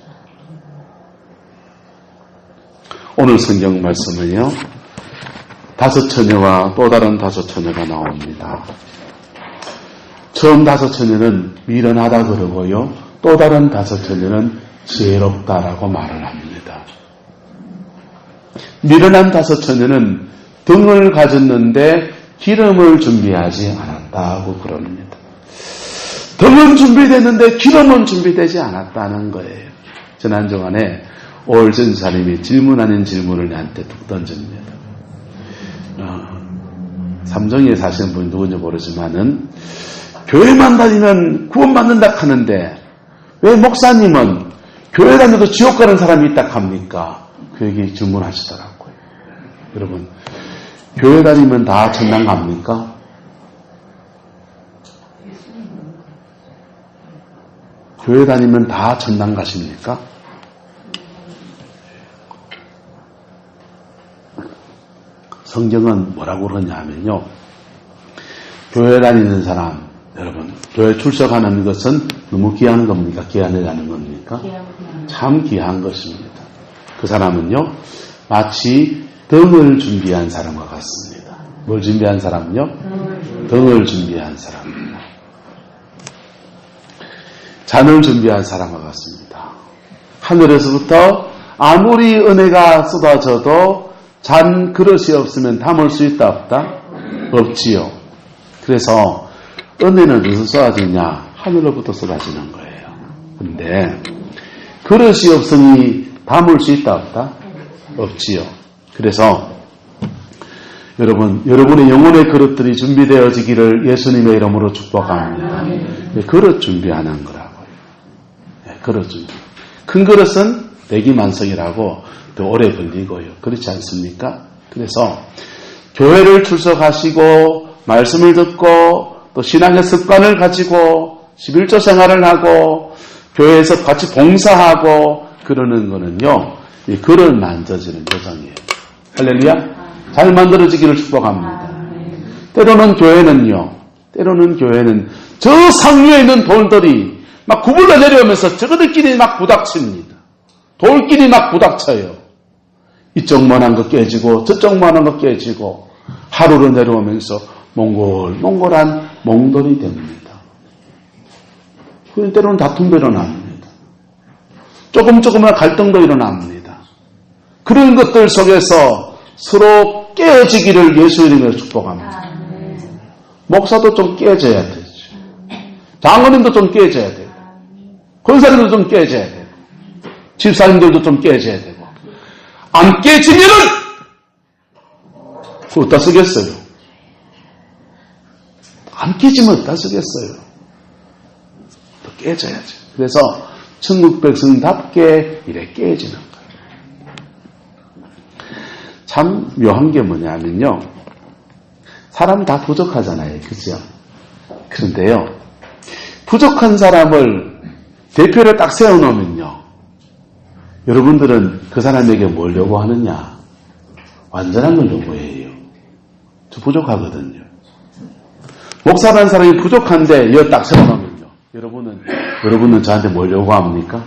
오늘 성경 말씀은요. 5 처녀와 또 다른 5 처녀가 나옵니다. 처음 5 처녀는 미련하다 그러고요. 또 다른 5 처녀는 지혜롭다라고 말을 합니다. 미련한 5 처녀는 등을 가졌는데 기름을 준비하지 않았다고 그럽니다. 등은 준비됐는데 기름은 준비되지 않았다는 거예요. 지난 주간에 올 전사님이 질문 아닌 질문을 나한테 툭 던집니다. 삼정리에 사시는 분이 누군지 모르지만은 교회만 다니면 구원받는다 하는데 왜 목사님은 교회 다녀도 지옥 가는 사람이 있다 합니까? 그 얘기 질문하시더라고요. 여러분, 교회 다니면 다 천당 갑니까? 교회 다니면 다 천당 가십니까? 성경은 뭐라고 그러냐 하면요. 교회 다니는 사람, 여러분, 교회 출석하는 것은 너무 귀한 겁니까? 귀하지 않은 겁니까? 참 귀한 것입니다. 그 사람은요, 마치 등을 준비한 사람과 같습니다. 뭘 준비한 사람은요? 등을 준비한 사람입니다. 잔을 준비한 사람과 같습니다. 하늘에서부터 아무리 은혜가 쏟아져도 잔 그릇이 없으면 담을 수 있다 없다? 없지요. 그래서 은혜는 어디서 쏟아지냐? 하늘로부터 쏟아지는 거예요. 근데 그릇이 없으니 담을 수 있다 없다? 없지요. 그래서 여러분, 여러분의 영혼의 그릇들이 준비되어지기를 예수님의 이름으로 축복합니다. 그릇 준비하는 거라고요. 그릇 준비. 큰 그릇은 대기만성이라고 더 오래 걸리고요. 그렇지 않습니까? 그래서 교회를 출석하시고 말씀을 듣고 또 신앙의 습관을 가지고 11조 생활을 하고 교회에서 같이 봉사하고 그러는 거는요. 이 그릇 만져지는 여정이에요. 할렐루야. 잘 만들어지기를 축복합니다. 때로는 교회는 저 상류에 있는 돌들이 막 구불러 내려오면서 저거들끼리 막 부닥칩니다. 돌끼리 막 부닥쳐요. 이쪽만한 거 깨지고 저쪽만한 거 깨지고 하루로 내려오면서 몽골한 몽돌이 됩니다. 그런 때로는 다툼도 일어납니다. 조금만 갈등도 일어납니다. 그런 것들 속에서 서로 깨어지기를 예수 이름으로 축복합니다. 목사도 좀 깨져야 되죠. 장로님도 좀 깨져야 되고 권사님도 좀 깨져야 되고 집사님들도 좀 깨져야 되고 안 깨지면은 그거 어디다 쓰겠어요? 안 깨지면 어디다 쓰겠어요? 또 깨져야죠. 그래서 천국 백성답게 이래 깨지는 거예요. 참 묘한 게 뭐냐면요. 사람 다 부족하잖아요. 그죠? 그런데요. 부족한 사람을 대표를 딱 세워놓으면요. 여러분들은 그 사람에게 뭘 요구하느냐? 완전한 걸 요구해요. 저 부족하거든요. 목사라는 사람이 부족한데 이거 딱 세워놓으면요. 여러분은 저한테 뭘 요구합니까?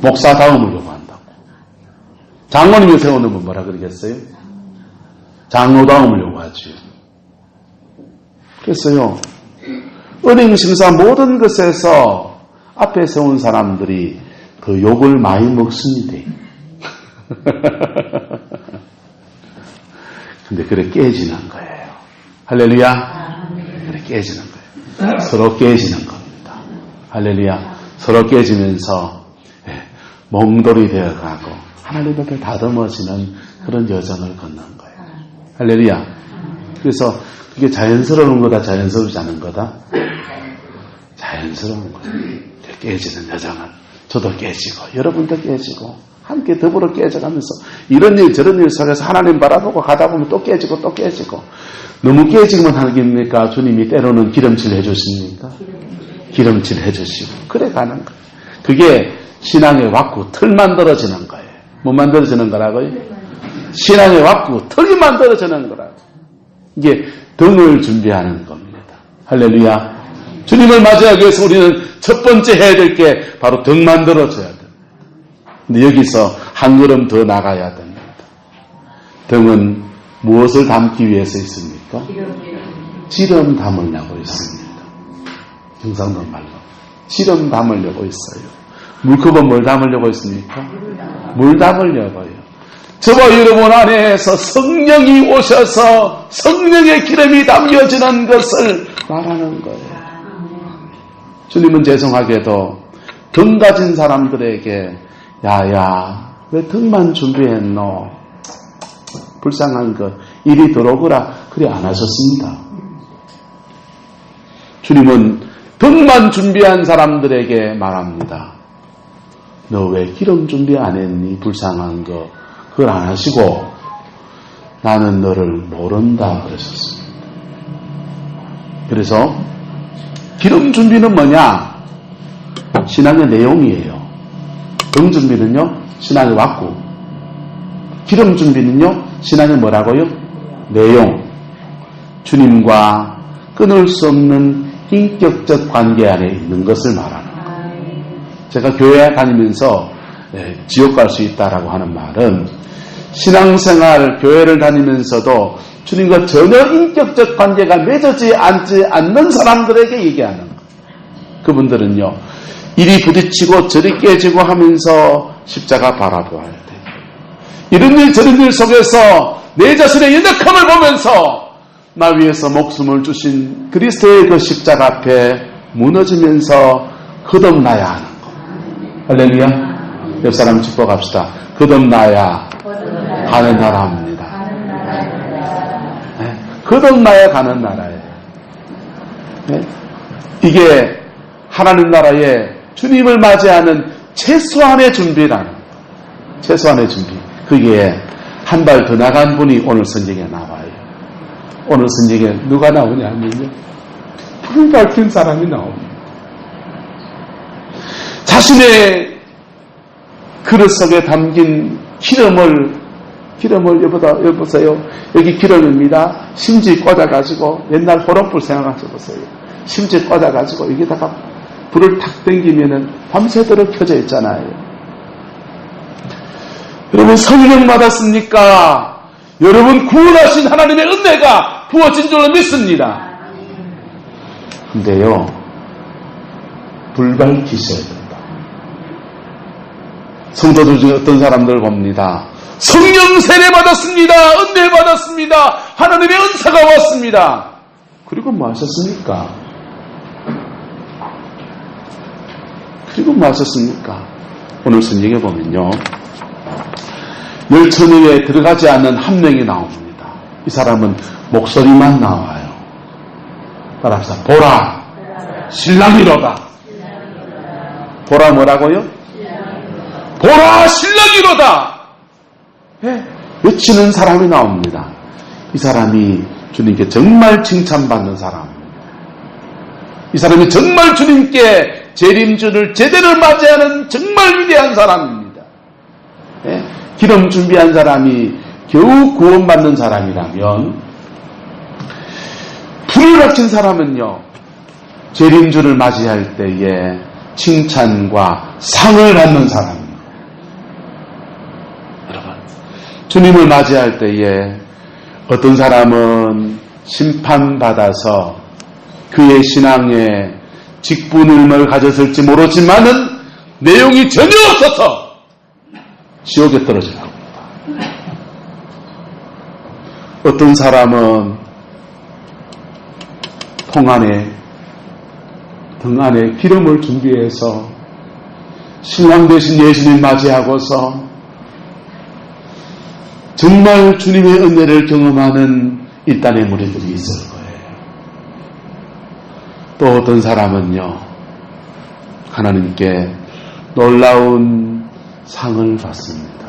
목사다움을 요구한다고. 장로님을 세워놓으면 뭐라 그러겠어요? 장로다움을 요구하지요. 그래서요. 은행 심사 모든 것에서 앞에 세운 사람들이 그 욕을 많이 먹습니다. 근데 그래 깨지는 거예요. 할렐루야. 그래 깨지는 거예요. 서로 깨지는 겁니다. 할렐루야. 서로 깨지면서 몽돌이 되어가고 하나님 앞에 다듬어지는 그런 여정을 걷는 거예요. 할렐루야. 그래서 그게 자연스러운 거다, 자연스럽지 않은 거다? 자연스러운 거예요. 깨지는 여정은. 저도 깨지고, 여러분도 깨지고, 함께 더불어 깨져가면서, 이런 일, 저런 일 속에서 하나님 바라보고 가다 보면 또 깨지고, 또 깨지고. 너무 깨지기만 하겠습니까? 주님이 때로는 기름칠 해주십니까? 기름칠 해주시고. 그래 가는 거예요. 그게 신앙의 왁구, 틀 만들어지는 거예요. 뭐 만들어지는 거라고요? 신앙의 왁구, 틀이 만들어지는 거라고. 이게 등을 준비하는 겁니다. 할렐루야. 주님을 맞이하기 위해서 우리는 첫 번째 해야 될 게 바로 등 만들어줘야 됩니다. 근데 여기서 한 걸음 더 나가야 됩니다. 등은 무엇을 담기 위해서 있습니까? 지름 담으려고 있습니다. 경상도 말로. 지름 담으려고 있어요. 물컵은 뭘 담으려고 있습니까? 물 담으려고요. 저와 여러분 안에서 성령이 오셔서 성령의 기름이 담겨지는 것을 말하는 거예요. 주님은 죄송하게도 등 가진 사람들에게 야야 왜 등만 준비했노? 불쌍한 것 이리 들어오거라 그래 안 하셨습니다. 주님은 등만 준비한 사람들에게 말합니다. 너 왜 기름 준비 안 했니? 불쌍한 거 그걸 안 하시고 나는 너를 모른다 그러셨습니다. 그래서 기름 준비는 뭐냐? 신앙의 내용이에요. 등 준비는요 신앙의 왁구, 기름 준비는요 신앙의 뭐라고요? 내용. 주님과 끊을 수 없는 인격적 관계 안에 있는 것을 말하는 거예요. 제가 교회 다니면서 지옥 갈 수 있다라고 하는 말은 신앙생활 교회를 다니면서도 주님과 전혀 인격적 관계가 맺어지지 않는 사람들에게 얘기하는 거예요. 그분들은요 이리 부딪히고 저리 깨지고 하면서 십자가 바라보아야 돼요. 이런 일 저런 일 속에서 내 자신의 연약함을 보면서 나 위해서 목숨을 주신 그리스도의 그 십자가 앞에 무너지면서 거듭나야 하는 거. 할렐루야. 옆 사람 축복합시다. 거듭나야 가는 나라입니다. 네. 거듭나야 가는 나라예요. 네. 이게 하나님 나라에 주님을 맞이하는 최소한의 준비라는 거예요. 최소한의 준비. 그게 한 발 더 나간 분이 오늘 성경에 나와요. 오늘 성경에 누가 나오냐 하면요. 불 밝힌 사람이 나옵니다. 자신의 그릇 속에 담긴 기름을 여보세요. 여기 기름입니다. 심지 꽂아가지고 옛날 호롱불 생각하셔보세요. 심지 꽂아가지고 여기다가 불을 탁 땡기면은 밤새도록 켜져 있잖아요. 여러분 성령 받았습니까? 여러분 구원하신 하나님의 은혜가 부어진 줄로 믿습니다. 근데요 불 밝히셔야 된다. 성도들 중에 어떤 사람들 봅니다. 성령 세례 받았습니다. 은혜 받았습니다. 하나님의 은사가 왔습니다. 그리고 뭐 하셨습니까? 오늘 성경에 보면요 10,000명에 들어가지 않는 한 명이 나옵니다. 이 사람은 목소리만 나와요. 따라합시다. 보라 신랑이로다. 보라 뭐라고요? 보라 신랑이로다. 네, 외치는 사람이 나옵니다. 이 사람이 주님께 정말 칭찬받는 사람입니다. 이 사람이 정말 주님께 재림주를 제대로 맞이하는 정말 위대한 사람입니다. 네? 기름 준비한 사람이 겨우 구원받는 사람이라면 불을 밝힌 사람은요 재림주를 맞이할 때에 칭찬과 상을 받는 사람입니다. 여러분 주님을 맞이할 때에 어떤 사람은 심판받아서 그의 신앙에 직분의식을 가졌을지 모르지만은 내용이 전혀 없어서 지옥에 떨어질 겁니다. 어떤 사람은 등 안에 기름을 준비해서 신랑 대신 예수님 맞이하고서 정말 주님의 은혜를 경험하는 일단의 무리들이 있을 거예요. 또 어떤 사람은요 하나님께 놀라운 상을 받습니다.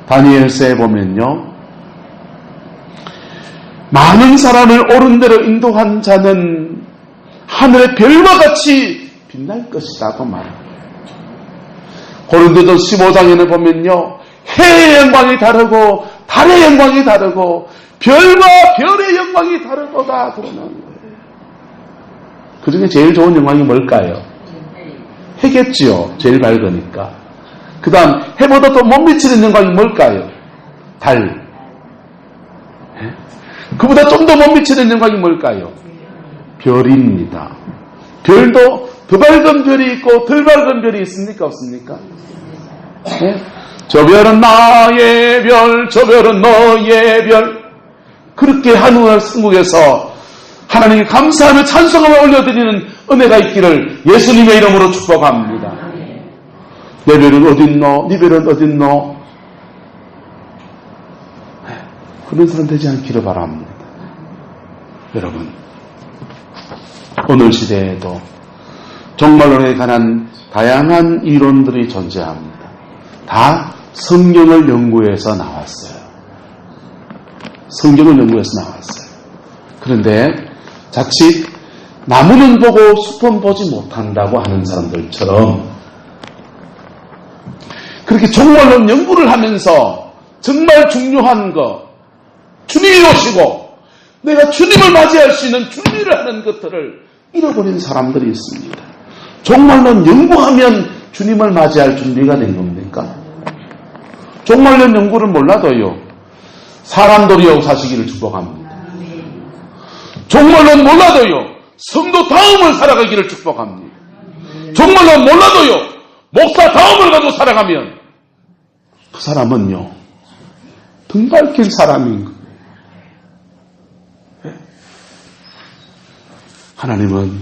다니엘서에 보면요 많은 사람을 옳은 대로 인도한 자는 하늘의 별과 같이 빛날 것이라고 말합니다. 고린도전 15장에는 보면요 해의 영광이 다르고 달의 영광이 다르고 별과 별의 영광이 다르도다 그러는 거예요. 그 중에 제일 좋은 영광이 뭘까요? 해겠지요. 제일 밝으니까. 그 다음 해보다 더 못 미치는 영광이 뭘까요? 달. 그보다 좀 더 못 미치는 영광이 뭘까요? 별입니다. 별도 더 밝은 별이 있고 덜 밝은 별이 있습니까? 없습니까? 네? 저 별은 나의 별, 저 별은 너의 별. 그렇게 하늘 성국에서 하나님께 감사하며 찬송함을 올려드리는 은혜가 있기를 예수님의 이름으로 축복합니다. 내 별은 어딨노? 네 별은 어딨노? 그런 사람 되지 않기를 바랍니다. 여러분, 오늘 시대에도 종말론에 관한 다양한 이론들이 존재합니다. 다 성경을 연구해서 나왔어요. 성경을 연구해서 나왔어요. 그런데 자칫 나무는 보고 숲은 보지 못한다고 하는 사람들처럼 그렇게 종말론 연구를 하면서 정말 중요한 거, 주님이 오시고 내가 주님을 맞이할 수 있는 준비를 하는 것들을 잃어버린 사람들이 있습니다. 종말론 연구하면 주님을 맞이할 준비가 된 겁니까? 종말론 연구를 몰라도요, 사람들이여 사시기를 축복합니다. 종말론 몰라도요, 성도 다음을 살아가기를 축복합니다. 종말론 몰라도요, 목사 다음을 가지고 살아가면 그 사람은요, 등 밝힌 사람인 거예요. 하나님은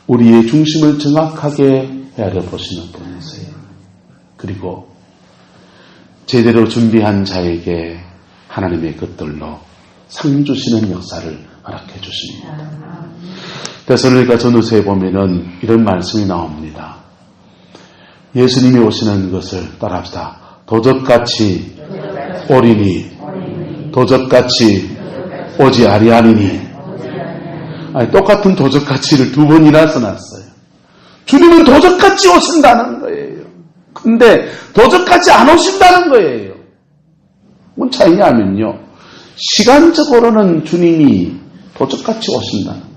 우리의 중심을 정확하게 헤아려 보시는 분이세요. 그리고 제대로 준비한 자에게 하나님의 것들로 상 주시는 역사를 허락해 주십니다. 데살로니가 전후서에 보면은 이런 말씀이 나옵니다. 예수님이 오시는 것을 따라합시다. 도적같이 오리니 도적같이 오지 아니하니니. 아니, 똑같은 도적같이를 두 번이나 써놨어요. 주님은 도적같이 오신다는 거예요. 근데 도적같이 안 오신다는 거예요. 뭔 차이냐면요, 시간적으로는 주님이 도적같이 오신다는 거예요.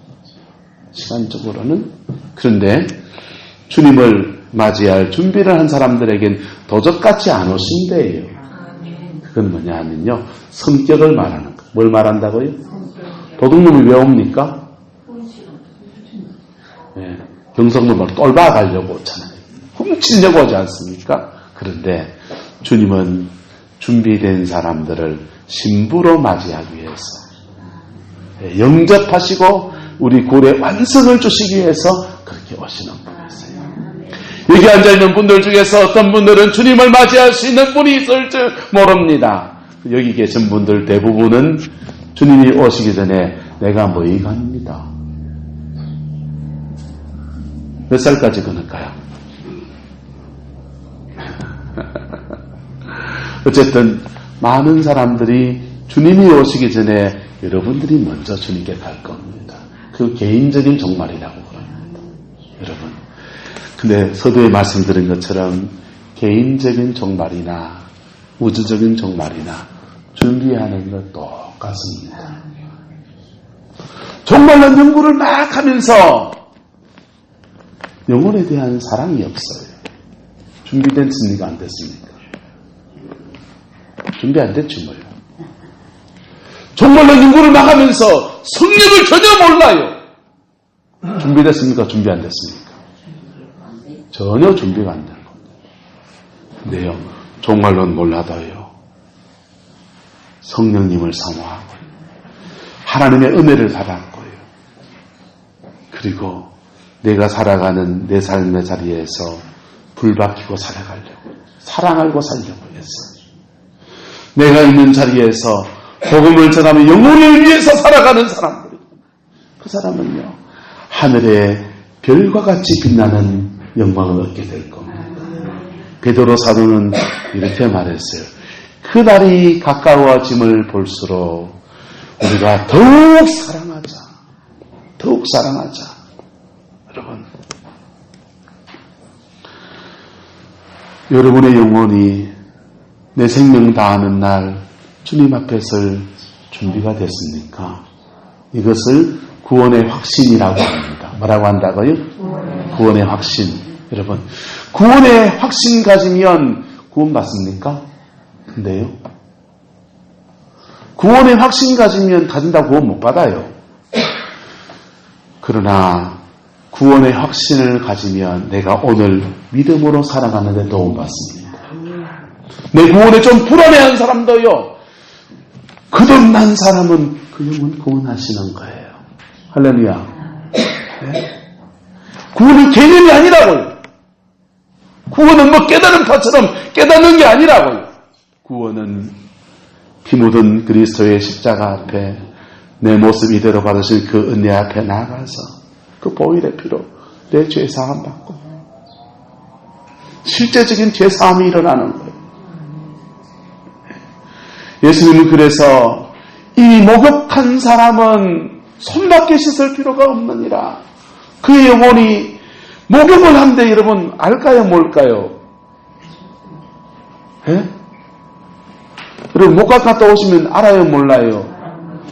시간적으로는. 그런데 주님을 맞이할 준비를 한 사람들에겐 도적같이 안 오신대요. 그건 뭐냐 하면요, 성격을 말하는 거예요. 뭘 말한다고요? 도둑놈이 왜 옵니까? 네, 경성놈을 똘봐 가려고 오잖아요. 훔치려고 오지 않습니까? 그런데 주님은 준비된 사람들을 신부로 맞이하기 위해서, 영접하시고 우리 구원의 완성을 주시기 위해서 그렇게 오시는 분이세요. 여기 앉아있는 분들 중에서 어떤 분들은 주님을 맞이할 수 있는 분이 있을지 모릅니다. 여기 계신 분들 대부분은 주님이 오시기 전에 내가 모의관입니다. 몇 살까지 끊을까요? 어쨌든 많은 사람들이 주님이 오시기 전에 여러분들이 먼저 주님께 갈 겁니다. 그 개인적인 종말이라고 그럽니다. 여러분, 근데 서두에 말씀드린 것처럼 개인적인 종말이나 우주적인 종말이나 준비하는 것 똑같습니다. 종말론 연구를 막 하면서 영혼에 대한 사랑이 없어요. 준비된 승리가 안 됐습니까? 준비 안 됐지 뭐예요. 종말론 연구를 막 하면서 성령을 전혀 몰라요. 준비됐습니까? 준비 안 됐습니까? 전혀 준비가 안 되는 겁니다. 근데요, 종말론 몰라도요, 성령님을 사모하고요, 하나님의 은혜를 받았고요, 그리고 내가 살아가는 내 삶의 자리에서 불박히고 살아가려고, 사랑하고 살려고 했어요. 내가 있는 자리에서 복음을 전하며 영혼을 위해서 살아가는 사람들, 그 사람은요, 하늘의 별과 같이 빛나는 영광을 얻게 될 겁니다. 베드로 사도는 이렇게 말했어요. 그날이 가까워짐을 볼수록 우리가 더욱 사랑하자. 더욱 사랑하자. 여러분, 여러분의 영혼이 내 생명 다하는 날 주님 앞에 설 준비가 됐습니까? 이것을 구원의 확신이라고 합니다. 뭐라고 한다고요? 구원의 확신. 여러분, 구원의 확신 가지면 구원 받습니까? 근데요, 구원의 확신 가진다고 구원 못 받아요. 그러나 구원의 확신을 가지면 내가 오늘 믿음으로 살아가는 데 도움받습니다. 내 구원에 좀 불안해한 사람도요, 거듭난 사람은 그 영혼 구원하시는 거예요. 할렐루야. 네? 구원은 개념이 아니라고요. 구원은 뭐 깨달은 것처럼 깨닫는 게 아니라고요. 구원은 피 묻은 그리스도의 십자가 앞에 내 모습 이대로 받으신 그 은혜 앞에 나가서 그 보혈의 피로 내 죄 사함 받고 실제적인 죄 사함이 일어나는 거예요. 예수님은 그래서 이 목욕한 사람은 손밖에 씻을 필요가 없느니라. 그의 영혼이 목욕을 한데 여러분 알까요 뭘까요? 예? 여러분 목욕 갔다 오시면 알아요 몰라요?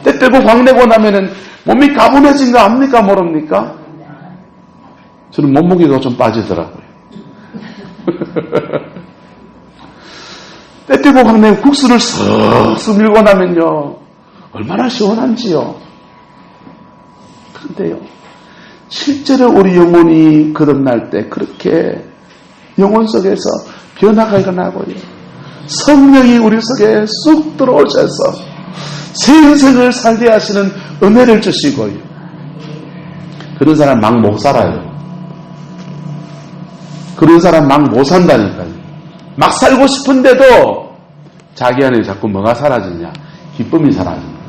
때때고 광내고 나면은 몸이 가분해진 거 압니까 모릅니까? 저는 몸무게가 좀 빠지더라고요. 때때고 광내고 국수를 쓱쓱 밀고 나면요 얼마나 시원한지요. 그런데요 실제로 우리 영혼이 거듭날 때 그렇게 영혼 속에서 변화가 일어나고요. 성령이 우리 속에 쑥 들어오셔서 새 인생을 살게 하시는 은혜를 주시고요. 그런 사람 막 못 살아요. 그런 사람 막 못 산다니까요. 막 살고 싶은데도 자기 안에 자꾸 뭐가 사라지냐? 기쁨이 사라집니다.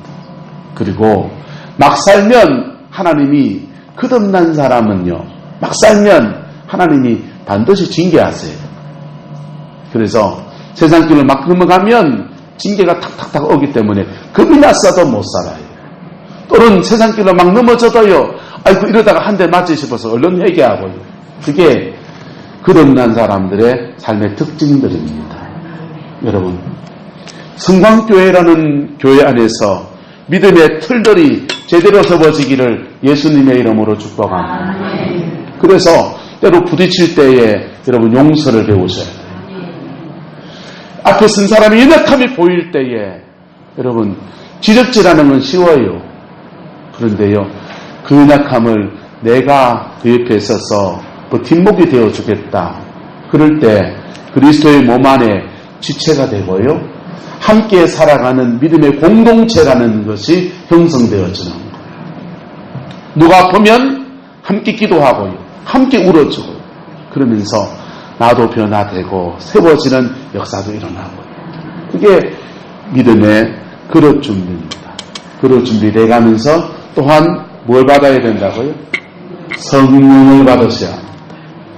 그리고 막 살면 하나님이 거듭난 사람은요. 막 살면 하나님이 반드시 징계하세요. 그래서 세상 길을 막 넘어가면 징계가 탁탁탁 오기 때문에 겁이 났어도 못 살아요. 또는 세상 길로 막 넘어져도요. 아이고 이러다가 한 대 맞지 싶어서 얼른 회개하고요. 그게 거듭난 사람들의 삶의 특징들입니다. 여러분 성광교회라는 교회 안에서 믿음의 틀들이 제대로 접어지기를 예수님의 이름으로 축복합니다. 그래서 때로 부딪힐 때에 여러분 용서를 배우셔야 돼요. 앞에 쓴 사람이 연약함이 보일 때에 여러분 지적질하는 건 쉬워요. 그런데요 그 연약함을 내가 그 옆에 있어서 뒷목이 되어주겠다. 그럴 때 그리스도의 몸 안에 지체가 되고요 함께 살아가는 믿음의 공동체라는 것이 형성되어지는 거예요. 누가 아프면 함께 기도하고요 함께 울어주고 그러면서 나도 변화되고 세워지는 역사도 일어나고 그게 믿음의 그릇 준비입니다. 그릇 준비돼 가면서 또한 뭘 받아야 된다고요? 성령을 받으셔야 합니다.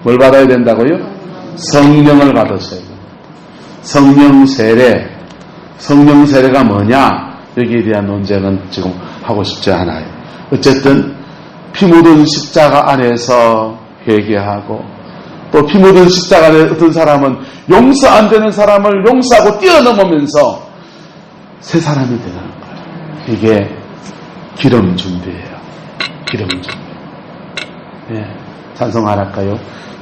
뭘 받아야 된다고요? 성령을 받으셔야 됩니다. 성령 세례. 성령 세례가 뭐냐? 여기에 대한 논쟁은 지금 하고 싶지 않아요. 어쨌든 피 묻은 십자가 안에서 회개하고 또 피 묻은 십자가 안에 어떤 사람은 용서 안 되는 사람을 용서하고 뛰어넘으면서 새 사람이 되는 거예요. 이게 기름 준비예요. 기름 준비. 예, 찬송 안 할까요?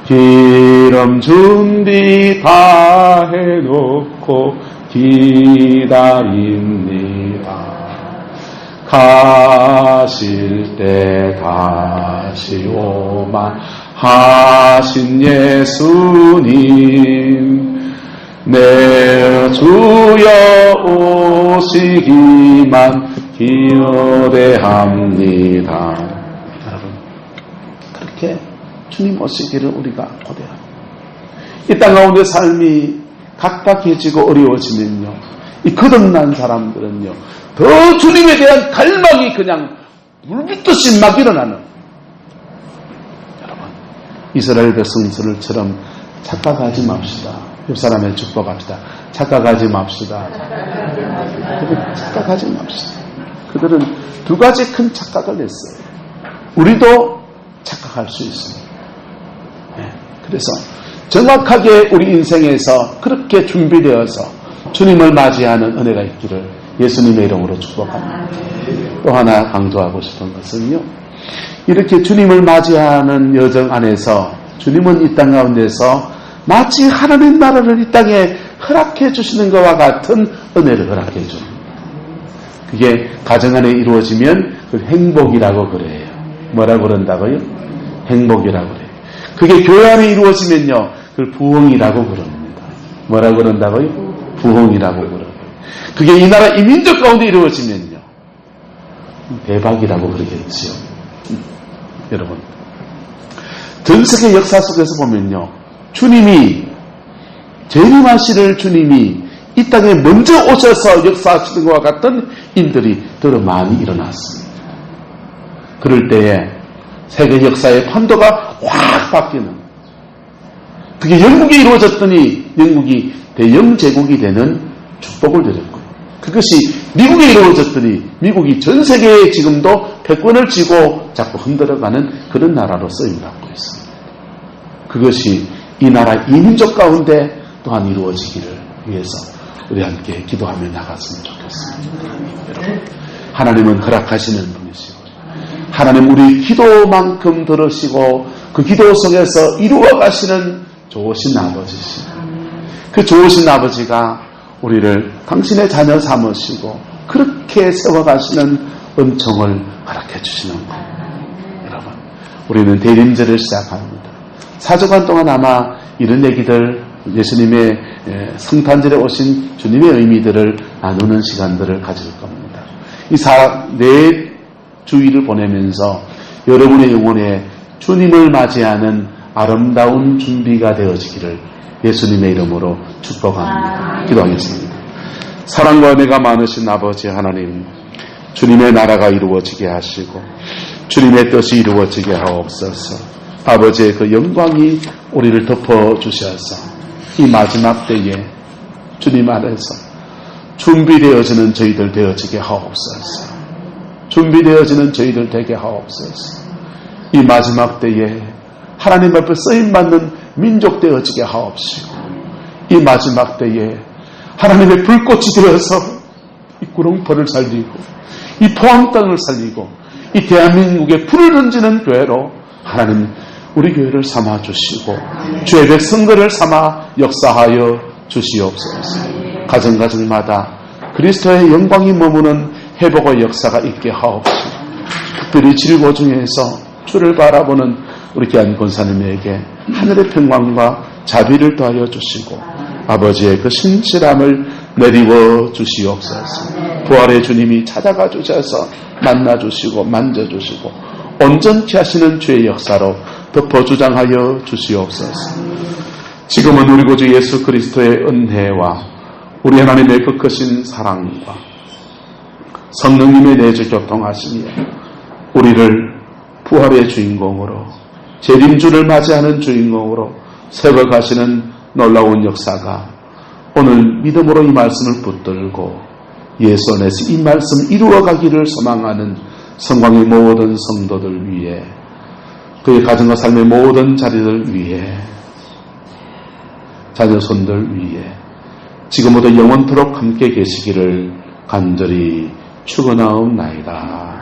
기름 준비 다 해놓고 기다립니다. 가실 때 다시 오만 하신 예수님 내 주여 오시기만 기대합니다. 여러분 그렇게 주님 오시기를 우리가 고대합니다. 이 땅 가운데 삶이 각박해지고 어려워지면요 이 거듭난 사람들은요 더 주님에 대한 갈망이 그냥 물붓듯이 막 일어나는 여러분 이스라엘 백성들처럼 착각하지 맙시다. 옆 사람의 축복합시다. 착각하지 맙시다. 착각하지 맙시다. 그들은 두 가지 큰 착각을 했어요. 우리도 착각할 수 있습니다. 네. 그래서 정확하게 우리 인생에서 그렇게 준비되어서 주님을 맞이하는 은혜가 있기를 예수님의 이름으로 축복합니다. 또 하나 강조하고 싶은 것은요. 이렇게 주님을 맞이하는 여정 안에서 주님은 이 땅 가운데서 마치 하나님 나라를 이 땅에 허락해 주시는 것과 같은 은혜를 허락해 줍니다. 그게 가정 안에 이루어지면 그 행복이라고 그래요. 뭐라고 그런다고요? 행복이라고 그래요. 그게 교회 안에 이루어지면요. 그걸 부흥이라고 그럽니다. 뭐라고 그런다고요? 부흥이라고 그러고요. 그게 이 나라 이민족 가운데 이루어지면요. 대박이라고 그러겠지요. 여러분. 전세계 역사 속에서 보면요. 주님이, 재림하실 주님이 이 이 땅에 먼저 오셔서 역사하시는 것과 같은 일들이 더러 많이 일어났습니다. 그럴 때에 세계 역사의 판도가 확 바뀌는, 그게 영국이 이루어졌더니 영국이 대영 제국이 되는 축복을 드렸고요. 그것이 미국에 이루어졌더니 미국이 전 세계에 지금도 패권을 쥐고 자꾸 흔들어가는 그런 나라로 쓰임받고 있습니다. 그것이 이 나라 이 민족 가운데 또한 이루어지기를 위해서 우리 함께 기도하며 나갔으면 좋겠습니다. 여러분, 하나님은 허락하시는 분이시고 하나님 우리 기도만큼 들으시고 그 기도 속에서 이루어 가시는 좋으신 아버지시고 그 좋으신 아버지가 우리를 당신의 자녀 삼으시고 그렇게 세워가시는 은총을 허락해 주시는 거예요. 여러분, 우리는 대림절을 시작합니다. 4주간 동안 아마 이런 얘기들, 예수님의 성탄절에 오신 주님의 의미들을 나누는 시간들을 가질 겁니다. 이 네 주일을 보내면서 여러분의 영혼에 주님을 맞이하는 아름다운 준비가 되어지기를 예수님의 이름으로 축복합니다. 기도하겠습니다. 사랑과 은혜가 많으신 아버지 하나님, 주님의 나라가 이루어지게 하시고 주님의 뜻이 이루어지게 하옵소서. 아버지의 그 영광이 우리를 덮어주셔서 이 마지막 때에 주님 안에서 준비되어지는 저희들 되어지게 하옵소서. 준비되어지는 저희들 되게 하옵소서. 이 마지막 때에 하나님 앞에 쓰임받는 민족 되어지게 하옵시고 이 마지막 때에 하나님의 불꽃이 되어서 이 구렁포를 살리고 이 포항 땅을 살리고 이 대한민국에 불을 던지는 교회로 하나님 우리 교회를 삼아주시고 주의 백성들을 삼아 역사하여 주시옵소서. 가정가정마다 그리스도의 영광이 머무는 회복의 역사가 있게 하옵시고 특별히 질고 중에서 주를 바라보는 우리 귀한 권사님에게 하늘의 평강과 자비를 더하여 주시고 아버지의 그 신실함을 내리워 주시옵소서. 부활의 주님이 찾아가 주셔서 만나주시고 만져주시고 온전케 하시는 주의 역사로 덮어주장하여 주시옵소서. 지금은 우리 구주 예수 그리스도의 은혜와 우리 하나님의 그 크신 사랑과 성령님의 내주 교통하시며 우리를 부활의 주인공으로 재림주를 맞이하는 주인공으로 세워가시는 놀라운 역사가 오늘 믿음으로 이 말씀을 붙들고 예수 안에서 이 말씀 이루어가기를 소망하는 성광의 모든 성도들 위해 그의 가정과 삶의 모든 자리들 위해 자녀손들 위해 지금부터 영원토록 함께 계시기를 간절히 축원하옵나이다.